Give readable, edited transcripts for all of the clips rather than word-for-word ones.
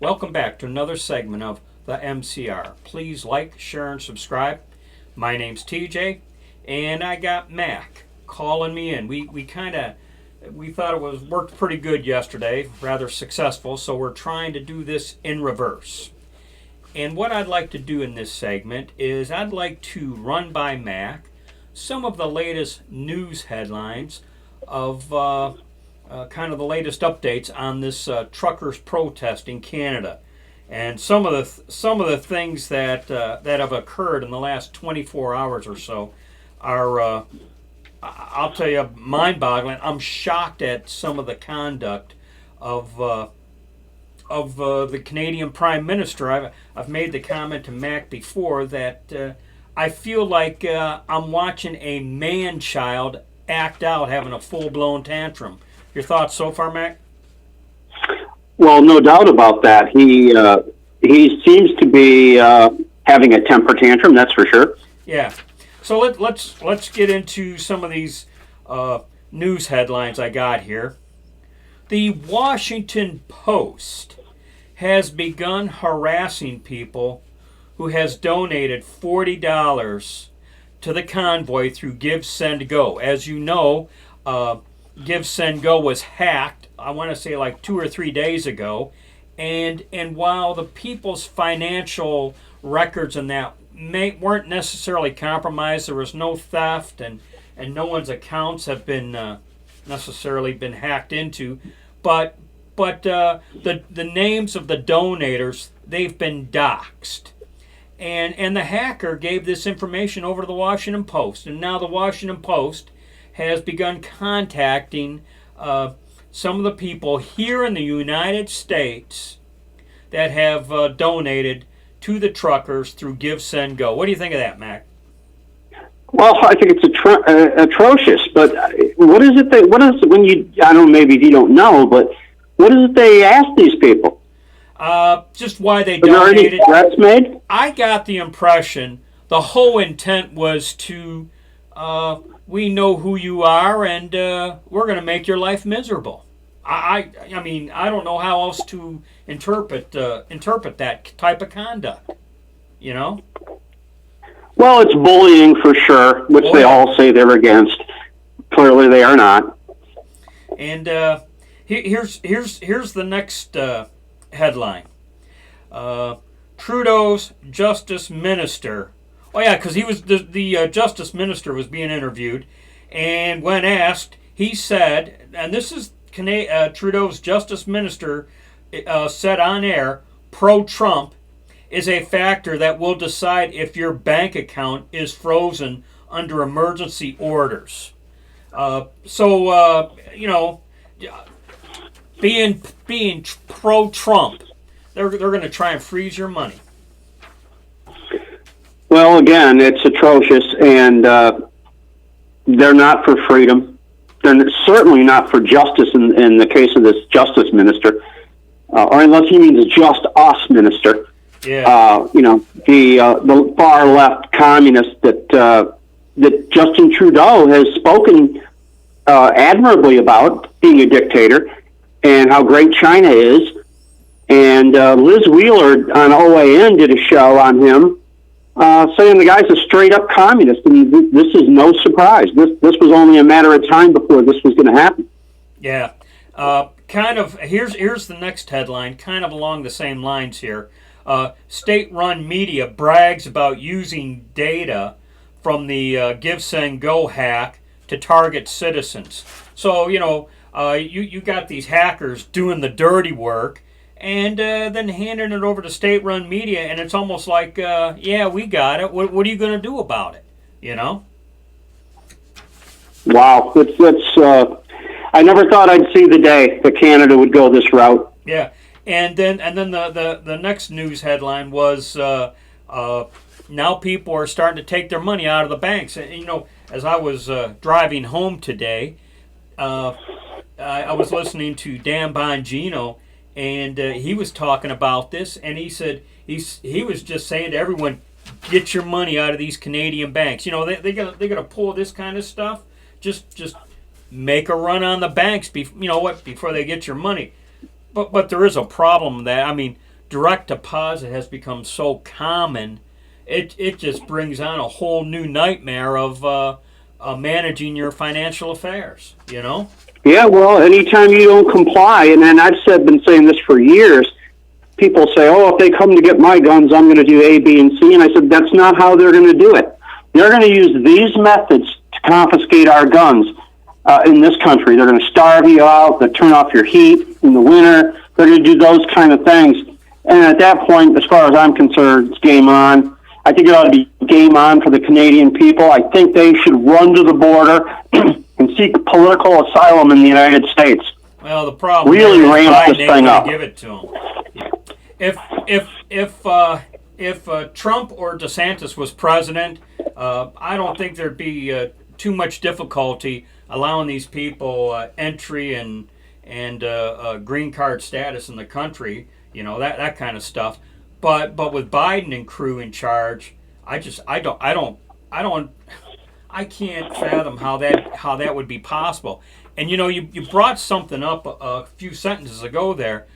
Welcome back to another segment of the MCR. Please like, share, and subscribe. My name's TJ, and I got Mac calling me in. We thought it was worked pretty good yesterday, rather successful, so we're trying to do this in reverse. And what I'd like to do in this segment is I'd like to run by Mac some of the latest news headlines of kind of the latest updates on this truckers' protest in Canada, and some of the things that have occurred in the last 24 hours or so are, I'll tell you, mind-boggling. I'm shocked at some of the conduct of the Canadian Prime Minister. I've made the comment to Mac before that I feel like I'm watching a man-child act out, having a full-blown tantrum. Your thoughts so far, Mac? Well, no doubt about that. He seems to be having a temper tantrum. That's for sure. Yeah. So let's get into some of these news headlines I got here. The Washington Post has begun harassing people who has donated $40 to the convoy through Give, Send, Go. As you know, Give, Send, Go was hacked, I want to say like 2 or 3 days ago. And while the people's financial records and that weren't necessarily compromised, there was no theft and no one's accounts have been necessarily been hacked into. But the names of the donators, they've been doxxed. And the hacker gave this information over to the Washington Post. And now the Washington Post has begun contacting some of the people here in the United States that have donated to the truckers through Give, Send, Go. What do you think of that, Mac? Well, I think it's atrocious. But what is it when you? I don't know. Maybe you don't know, but what is it they ask these people? Just why they donated. donated. Are there any threats made? I got the impression the whole intent was to. We know who you are, and we're going to make your life miserable. I mean, I don't know how else to interpret that type of conduct. You know? Well, it's bullying for sure, which they all say they're against. Clearly, they are not. And here's the next headline. Trudeau's Justice Minister. Oh yeah, because he was the Justice Minister was being interviewed, and when asked, he said, and this is Trudeau's Justice Minister said on air, pro-Trump is a factor that will decide if your bank account is frozen under emergency orders. You know, being pro-Trump, they're going to try and freeze your money. Well, again, it's atrocious, and they're not for freedom. They're certainly not for justice in the case of this justice minister, or unless he means just us minister. Yeah. The far left communist that Justin Trudeau has spoken admirably about being a dictator and how great China is. And Liz Wheeler on OAN did a show on him, saying the guy's a straight-up communist, and this is no surprise. This was only a matter of time before this was going to happen. Yeah. Here's the next headline, kind of along the same lines here. State-run media brags about using data from the Give, Send, Go hack to target citizens. So, you got these hackers doing the dirty work, and then handing it over to state-run media, and it's almost like, yeah, we got it. What are you going to do about it? You know? Wow, I never thought I'd see the day that Canada would go this route. Yeah, and then the next news headline was now people are starting to take their money out of the banks. And, as I was driving home today, I was listening to Dan Bongino. And he was talking about this, and he said he was just saying to everyone, get your money out of these Canadian banks. They're gonna pull this kind of stuff. Just make a run on the banks. Before they get your money. But there is a problem with that. I mean, direct deposit has become so common, it just brings on a whole new nightmare of managing your financial affairs. You know. Yeah, well, anytime you don't comply, and then been saying this for years, people say, oh, if they come to get my guns, I'm going to do A, B, and C. And I said, that's not how they're going to do it. They're going to use these methods to confiscate our guns in this country. They're going to starve you out. They'll turn off your heat in the winter. They're going to do those kind of things. And at that point, as far as I'm concerned, it's game on. I think it ought to be game on for the Canadian people. I think they should run to the border and seek political asylum in the United States. Well, the problem really is ramp this thing up. Give it to them. If Trump or DeSantis was president, I don't think there'd be too much difficulty allowing these people entry and green card status in the country. You know, that kind of stuff. But with Biden and crew in charge, I can't fathom how that would be possible. And you know, you brought something up a few sentences ago there.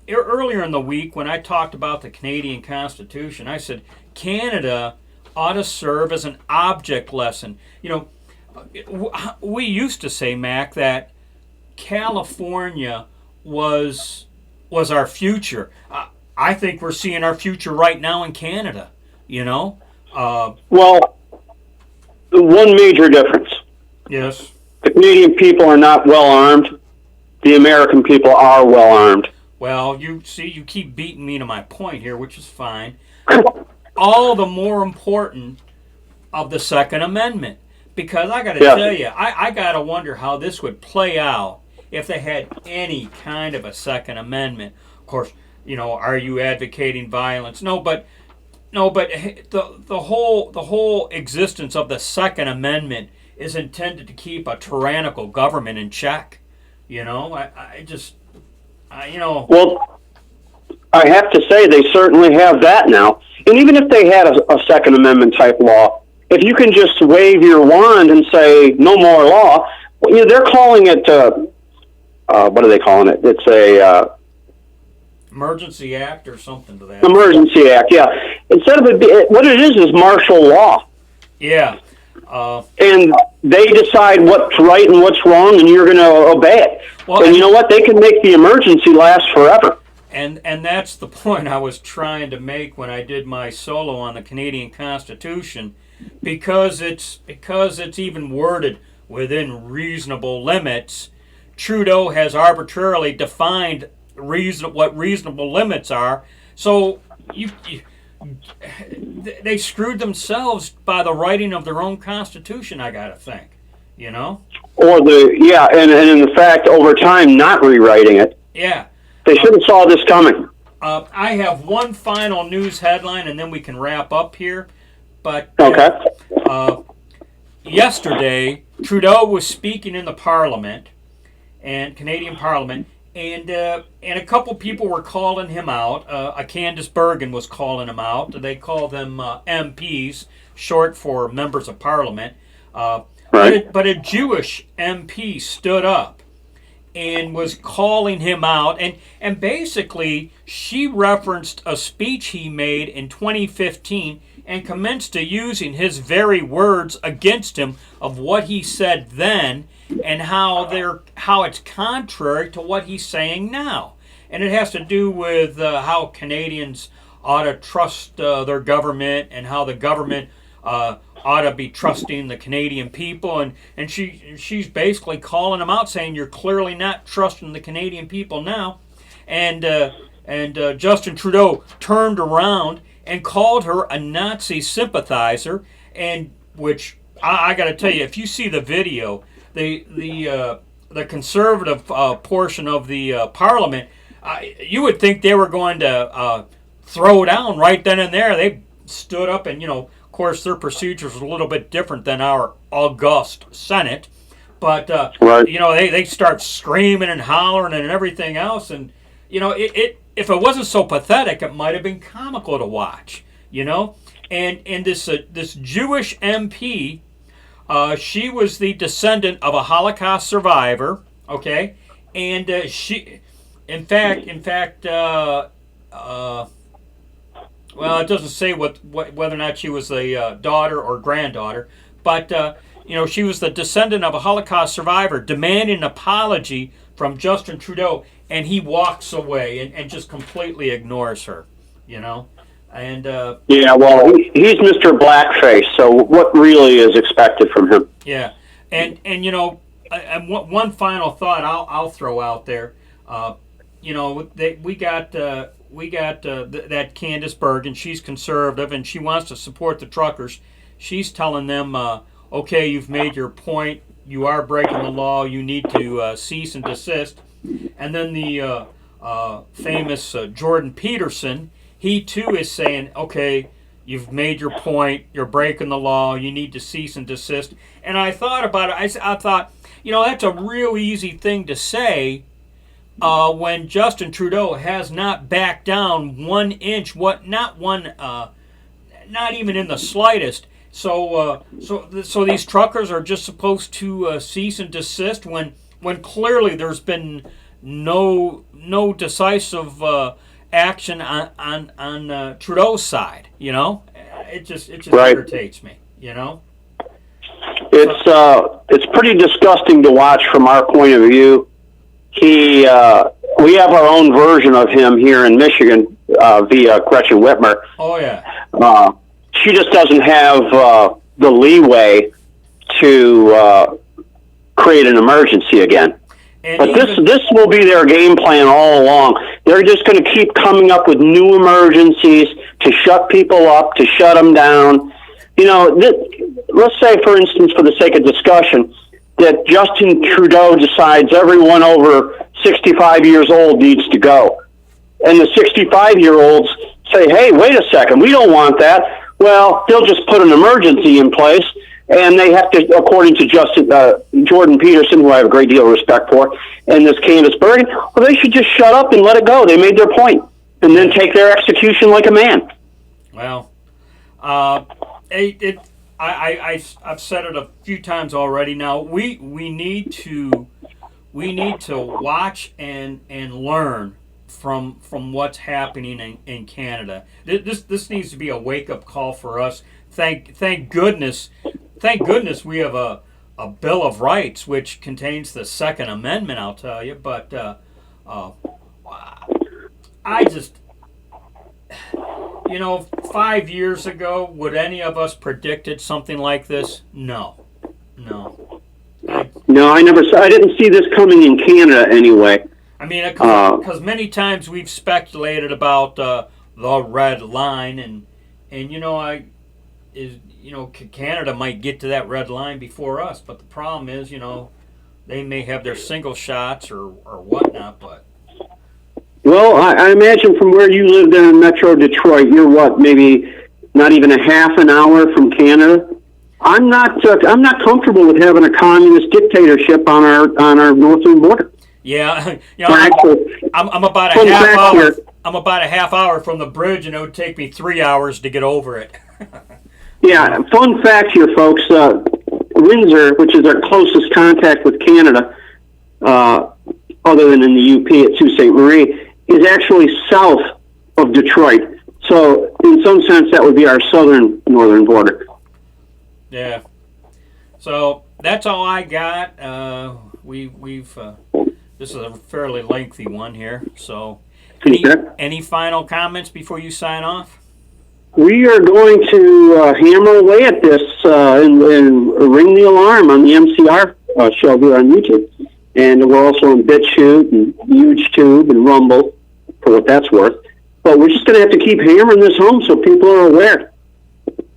Earlier in the week, when I talked about the Canadian Constitution, I said Canada ought to serve as an object lesson. You know, we used to say, Mac, that California was our future. I think we're seeing our future right now in Canada. You know. Well, one major difference. Yes. The Canadian people are not well armed. The American people are well armed. Well, you see, you keep beating me to my point here, which is fine. All the more important of the Second Amendment. Because I got to tell you, I got to wonder how this would play out if they had any kind of a Second Amendment. Of course, you know, are you advocating violence? No, but the whole existence of the Second Amendment is intended to keep a tyrannical government in check. You know, you know. Well, I have to say they certainly have that now. And even if they had a Second Amendment type law, if you can just wave your wand and say no more law, well, you know, they're calling it. What are they calling it? It's a Emergency Act or something to that. Emergency Act, yeah. Instead of what it is martial law. Yeah. And they decide what's right and what's wrong, and you're going to obey it. Well, and you know what? They can make the emergency last forever. And that's the point I was trying to make when I did my solo on the Canadian Constitution, because it's even worded within reasonable limits. Trudeau has arbitrarily defined what reasonable limits are. So they screwed themselves by the writing of their own Constitution, I gotta think. You know? Or and in the fact, over time, not rewriting it. Yeah. They should have saw this coming. I have one final news headline, and then we can wrap up here. But okay. Yesterday, Trudeau was speaking in the Parliament, and Canadian Parliament, and a couple people were calling him out. Candace Bergen was calling him out. They call them MPs, short for members of Parliament. Right. But a Jewish MP stood up and was calling him out. And basically, she referenced a speech he made in 2015 and commenced to using his very words against him of what he said then and how it's contrary to what he's saying now. And it has to do with how Canadians ought to trust their government and how the government ought to be trusting the Canadian people, and she's basically calling them out, saying you're clearly not trusting the Canadian people now, and Justin Trudeau turned around and called her a Nazi sympathizer, and which I got to tell you, if you see the video, the conservative portion of the Parliament, you would think they were going to throw down right then and there. They stood up and of course, their procedures are a little bit different than our august Senate, but right. They start screaming and hollering and everything else, and if it wasn't so pathetic, it might have been comical to watch, And this Jewish MP, she was the descendant of a Holocaust survivor, okay, and she, in fact, well, it doesn't say whether or not she was a daughter or granddaughter, but she was the descendant of a Holocaust survivor, demanding an apology from Justin Trudeau, and he walks away and just completely ignores her. And yeah, well, he's Mr. Blackface, so what really is expected from him? yeah, and one final thought I'll throw out there. We got that Candace Bergen. She's conservative and she wants to support the truckers. She's telling them, okay, you've made your point. You are breaking the law. You need to cease and desist. And then the famous Jordan Peterson, he too is saying, okay, you've made your point. You're breaking the law. You need to cease and desist. And I thought about it. I thought, that's a real easy thing to say when Justin Trudeau has not backed down 1 inch, not even in the slightest. So these truckers are just supposed to cease and desist when clearly there's been no decisive action on Trudeau's side. It just right. irritates me. It's pretty disgusting to watch from our point of view. We have our own version of him here in Michigan via Gretchen Whitmer. Oh yeah. She just doesn't have the leeway to create an emergency again. But this will be their game plan all along. They're just going to keep coming up with new emergencies to shut people up, to shut them down. Let's say, for instance, for the sake of discussion, that Justin Trudeau decides everyone over 65 years old needs to go. And the 65-year-olds say, hey, wait a second, we don't want that. Well, they'll just put an emergency in place, and they have to, according to Jordan Peterson, who I have a great deal of respect for, and this Candace Bergen, well, they should just shut up and let it go. They made their point, and then take their execution like a man. Well, I've said it a few times already. Now we need to watch and learn from what's happening in Canada. This needs to be a wake up call for us. Thank goodness we have a Bill of Rights which contains the Second Amendment. I'll tell you, but I just. 5 years ago, would any of us predicted something like this? No. No, I didn't see this coming in Canada anyway. I mean, because many times we've speculated about the red line, and Canada might get to that red line before us. But the problem is, they may have their single shots or whatnot, but. Well, I imagine from where you live there in Metro Detroit, you're maybe not even a half an hour from Canada. I'm not comfortable with having a communist dictatorship on our northern border. Yeah, I'm about a half hour. I'm about a half hour from the bridge, and it would take me 3 hours to get over it. Yeah, fun fact here, folks. Windsor, which is our closest contact with Canada, other than in the UP at Sault Ste. Marie, is actually south of Detroit. So, in some sense, that would be our northern border. Yeah. So that's all I got. We've this is a fairly lengthy one here. So, any final comments before you sign off? We are going to hammer away at this and ring the alarm on the MCR show here on YouTube. And we're also on BitChute and HugeTube and Rumble, for what that's worth. But we're just going to have to keep hammering this home so people are aware.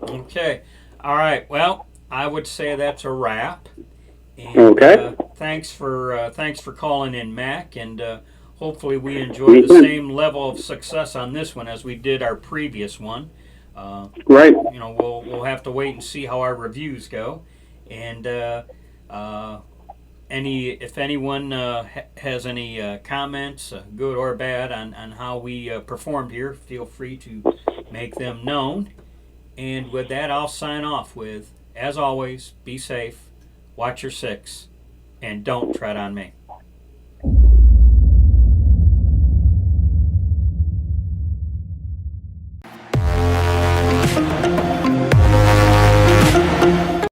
Okay. All right. Well, I would say that's a wrap. And, okay. Thanks for calling in, Mac, and hopefully we enjoy the same level of success on this one as we did our previous one. Right. We'll have to wait and see how our reviews go, and if anyone has any comments, good or bad, on how we performed here, feel free to make them known. And with that, I'll sign off with, as always, be safe, watch your six, and don't tread on me.